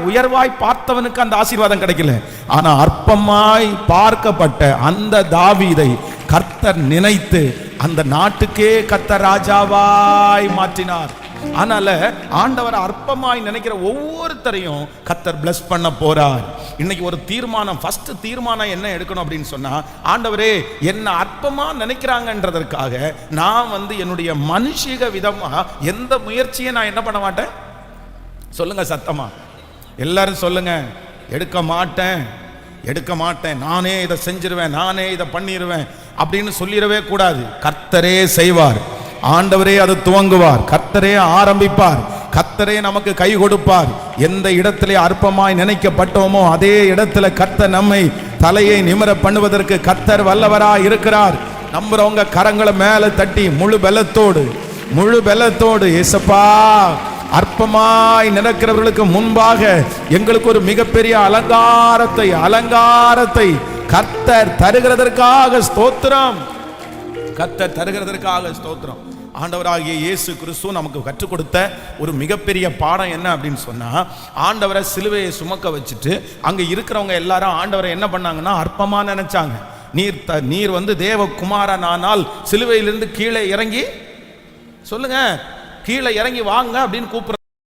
உயர்வாய் பார்த்தவனுக்கு அந்த ஆசீர்வாதம் கிடைக்கல. ஆனா அற்பமாய் பார்க்கப்பட்ட அந்த தாவீதை கர்த்தர் நினைத்து அந்த நாட்டுக்கே கர்த்தர் ராஜாவாய் மாற்றினார். அதனால ஆண்டவர் அற்பமாய் நினைக்கிற ஒவ்வொருத்தரையும் கர்த்தர் பிளஸ் பண்ண போறார். இன்னைக்கு ஒரு தீர்மானம், ஃபர்ஸ்ட் தீர்மானம் என்ன எடுக்கணும் அப்படின்னு சொன்னா, ஆண்டவரே என்ன அற்பமா நினைக்கிறாங்கன்றதற்காக நான் என்னுடைய மனுஷிக விதமா எந்த முயற்சியை நான் என்ன பண்ண மாட்டேன். சொல்லுங்க சத்தமா, எல்லாரும் சொல்லுங்க. எடுக்க மாட்டேன், நானே இதை செஞ்சிருவேன், நானே இதை பண்ணிடுவேன் அப்படின்னு சொல்லிடவே கூடாது. கர்த்தரே செய்வார், ஆண்டவரே அது துவங்குவார், கர்த்தரே ஆரம்பிப்பார், கர்த்தரே நமக்கு கை கொடுப்பார். எந்த இடத்திலே அற்பமாய் நினைக்கப்பட்டோமோ அதே இடத்துல கர்த்தர் நம்மை தலையை நிமிர பண்ணுவதற்கு கர்த்தர் வல்லவராய் இருக்கிறார். நம்புறவங்க கரங்களை மேல தட்டி முழு பலத்தோடு இயேசப்பா, அற்பமாய் நினைக்கிறவர்களுக்கு முன்பாக எங்களுக்கு ஒரு மிகப்பெரிய அலங்காரத்தை கர்த்தர் தருகிறதற்காக ஸ்தோத்திரம். ஆண்டவராகிய இயேசு கிறிஸ்து நமக்கு கற்றுக் கொடுத்த ஒரு மிகப்பெரிய பாடம் என்ன அப்படின்னு சொன்னா, ஆண்டவரை சிலுவையை சுமக்க வச்சுட்டு அங்க இருக்கிறவங்க எல்லாரும் ஆண்டவரை என்ன பண்ணாங்கன்னா அற்பமா நினைச்சாங்க. நீர் தேவகுமாரன் ஆனால் சிலுவையிலிருந்து கீழே இறங்கி, சொல்லுங்க, கீழே இறங்கி வாங்க அப்படின்னு கூப்பிடுற